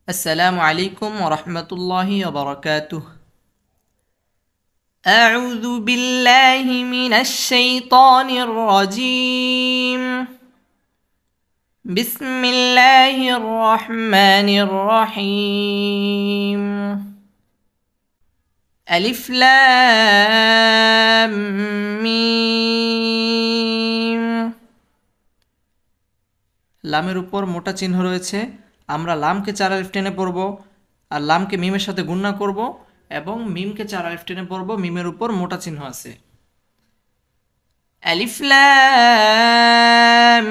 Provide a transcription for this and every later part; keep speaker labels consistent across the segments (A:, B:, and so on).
A: السلام عليكم ورحمة الله وبركاته. أعوذ بالله من الشيطان الرجيم. بسم الله الرحمن الرحيم. ألف لام ميم। লামের উপর মোটা চিহ্ন রয়েছে, আমরা লামকে 4 আলিফ টেনে পড়ব আর লামকে মিমের সাথে গুণনা করব এবং মিমকে 4 আলিফ টেনে পড়ব। মিমের উপর মোটা চিহ্ন আছে। আলিফ লাম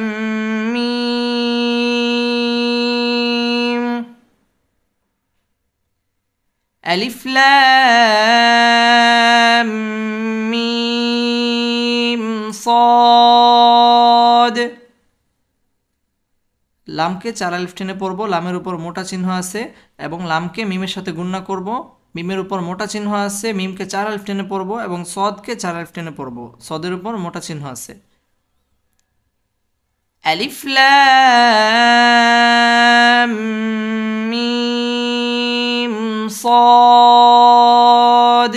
A: মিম। আলিফ লাম মিম صاد। লামকে 4 আলিফ টেনে পড়ব, লামের উপর মোটা চিহ্ন আছে এবং লামকে মিমের সাথে গুণনা করব। মিমের উপর মোটা চিহ্ন আছে, মিমকে 4 আলিফ টেনে পড়ব এবং সদকে 4 আলিফ টেনে পড়ব। সদের উপর মোটা চিহ্ন আছে। আলিফ লাম মিম صاد।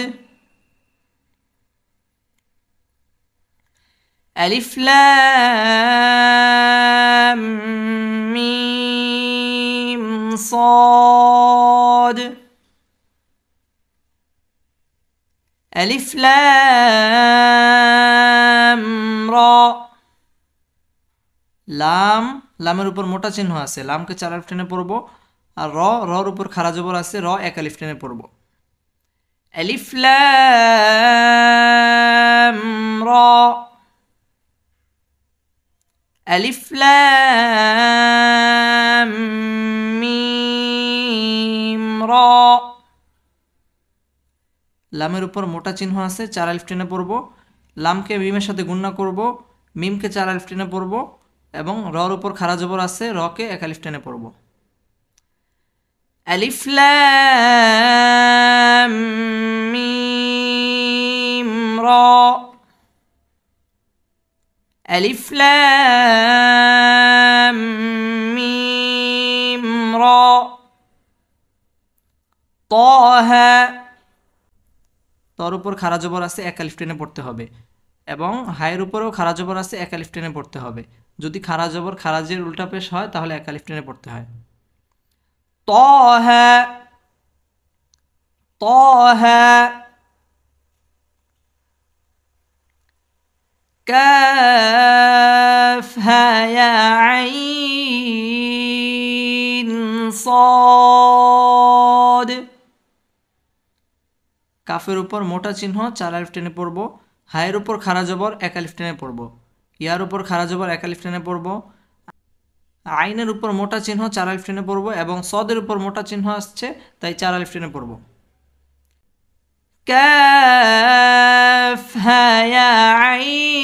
A: আলিফ লাম মিম صاد। আলিফ লাম রা। লামের উপর মোটা চিহ্ন আছে, লামকে 4 আলিফ টেনে পড়ব আর রর উপর খাড়া জবর আছে, 1 আলিফ টেনে পড়ব। আলিফ লাম রা। আলিফ লাম মিম রা। লামের উপর মোটা চিহ্ন আছে, 4 আলিফ টেনে পড়ব। লামকে মিমের সাথে গুণনা করব, মিমকে 4 আলিফ টেনে পড়ব এবং রর উপর খাড়া জবর আছে, রকে 1 আলিফ টেনে পড়ব। আলিফ লাম মিম রা। আলিফ লাম মিম রা। তাহা। তর উপর খাড়া জবর আছে, 1 আলিফ টেনে পড়তে হবে এবং হায়ের উপরেও খাড়া জবর আছে, 1 আলিফ টেনে পড়তে হবে। যদি খাড়া জবর খারাজের উল্টা পেশ হয় তাহলে 1 আলিফ টেনে পড়তে হয়। তাহা তাহা। কাফ হা ইয়া আইন صاد। কাফের উপর মোটা চিহ্ন 4 আলিফ টেনে পড়ব, হায়ের উপর খাড়া জবর 1 আলিফ টেনে পড়ব, ইয়ার উপর খাড়া জবর 1 আলিফ টেনে পড়ব, আইনের উপর মোটা চিহ্ন 4 আলিফ টেনে পড়ব এবং সদের উপর মোটা চিহ্ন আসছে তাই 4 আলিফ টেনে পড়ব। কাফ হা ইয়া আইন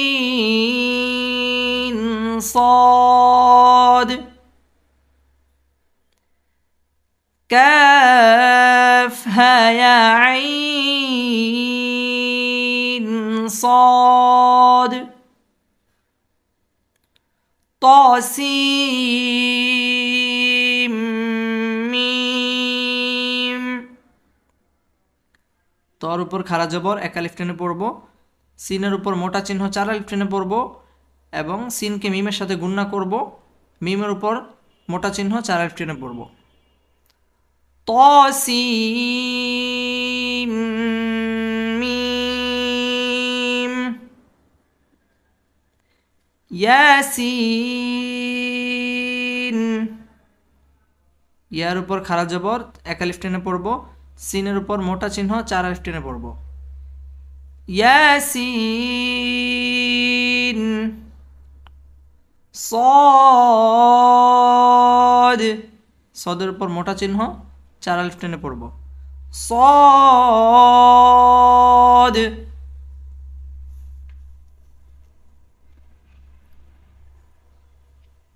A: صاد। কাফ হা ইয়া আইন صاد। طاسيم মিম। তর উপর খাড়া জবর 1 আলিফ টেনে পড়ব, সিনের উপর মোটা চিহ্ন 4 আলিফ টেনে পড়ব এবং সিনকে মিমের সাথে গুণনা করব, মিমের উপর মোটা চিহ্ন 4 আলিফ টেনে পড়ব। طاسيم মিম। ইয়াসিন। ইয়ার উপর খাড়া জবর 1 আলিফ টেনে পড়ব, সিনের উপর মোটা চিহ্ন 4 আলিফ টেনে পড়ব। ইয়াসিন صاد। সদের উপর মোটা চিহ্ন 4 আলিফ টেনে পড়ব। صاد।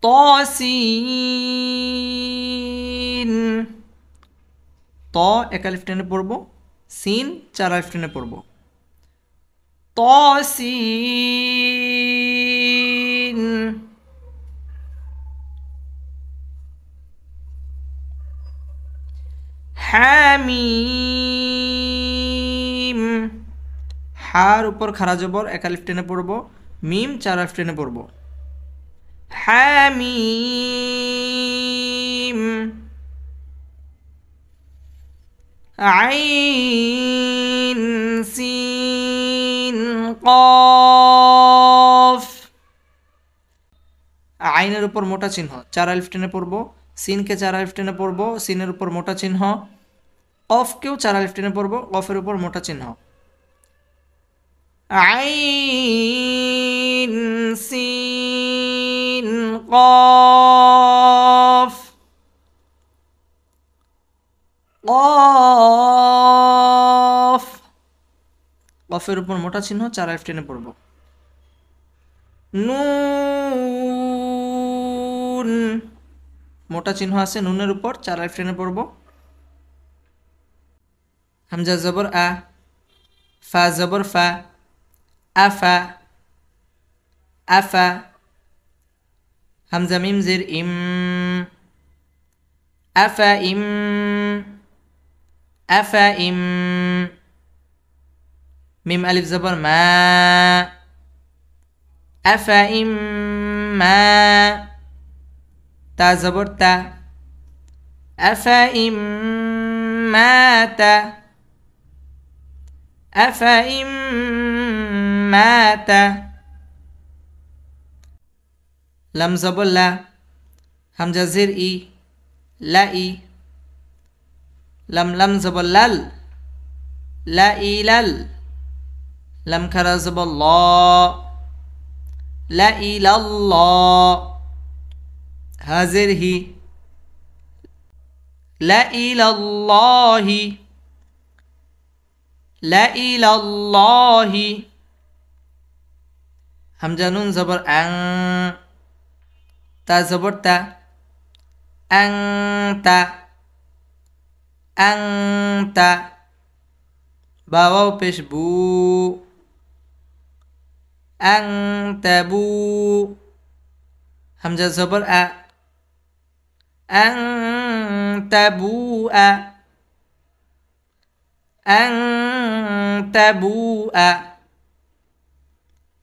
A: طاسين। ত 1 আলিফ টেনে পড়ব, সিন 4 আলিফ টেনে পড়ব। طاسين। হামিম। হার উপর খাড়া জবর এক আলিফ টেনে পড়ব, মিম চার আলিফ টেনে পড়ব। হামিম। আইন সিন কফ। আইনের উপর মোটা চিহ্ন চার আলিফ টেনে পড়ব, সিনকে চার আলিফ টেনে পড়ব, সিনের উপর মোটা চিহ্ন। কফকেও চার আলিফ টেনে পড়ব, কফের উপর মোটা চিহ্ন। আইন সিন কফ। কফ, কফের উপর মোটা চিহ্ন চার আলিফ টেনে পড়ব। নুন, মোটা চিহ্ন আছে নুনের উপর চার আলিফ টেনে পড়ব। হামজা জবর আ, ফা জবর ফা, আফা আফা। হামজা মিম জের ইম, আফা ইম আফা ইম। মিম আলিফ জবর মা, আফা ইম মা। তা জবর তা, আফা ইম মাতা, আফা ইম মাতা। লাম জবর লা, হামজা জের ই, লা ই। লাম লাম জবর লাল, লা ই লাল। লাম খারা জবর ল, লা ই লাল। হাজের হি, লা ইলাল্লাহি, লা ইলাল্লাহি। হামজা নুন জবর আং, তা জবর তা, আং তা আং তা। বাওয়াও পেশ বু, আং তাবু। হামজা জবর আ, আং তাবু আ, আং তাবু আ।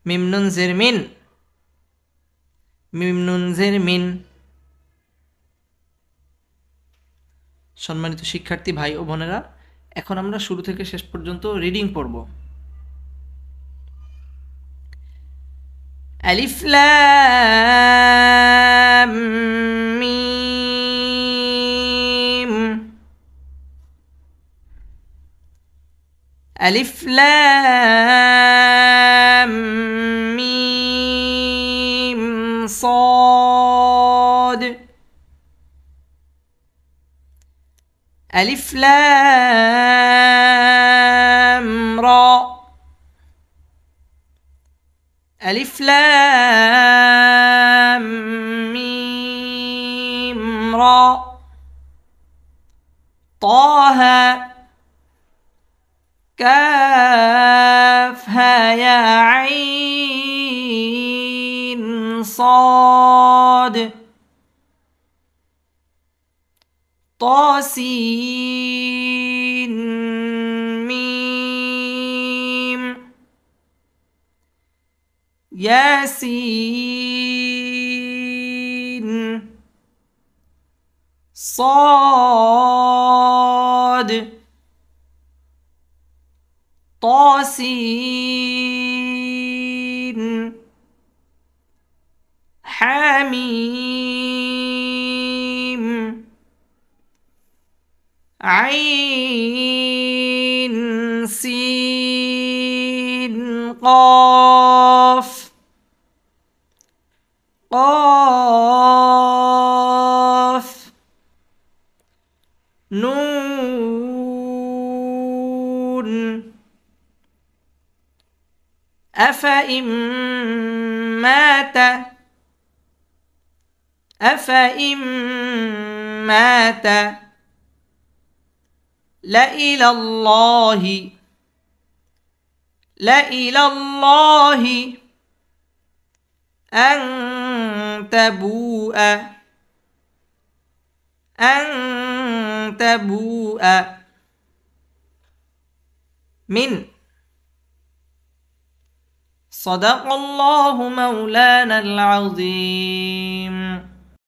A: মিম নুন জের মিন, মিম নুন জের মিন। সম্মানিত শিক্ষার্থী ভাই ও বোনেরা, এখন আমরা শুরু থেকে শেষ পর্যন্ত রিডিং পড়ব। আলিফ লাম মিম, আলিফ লাম মিম صاد, ألف لام را, ألف لام ميم را. طه كافها يا عين صاد. طاسين ميم ياسين صاد. طاسين حميم عين سين قاف قاف نون. أفإن مات أفإن مات لإلى الله لإلى الله أن تبوء أن تبوء মিন صدق الله مولانا العظيم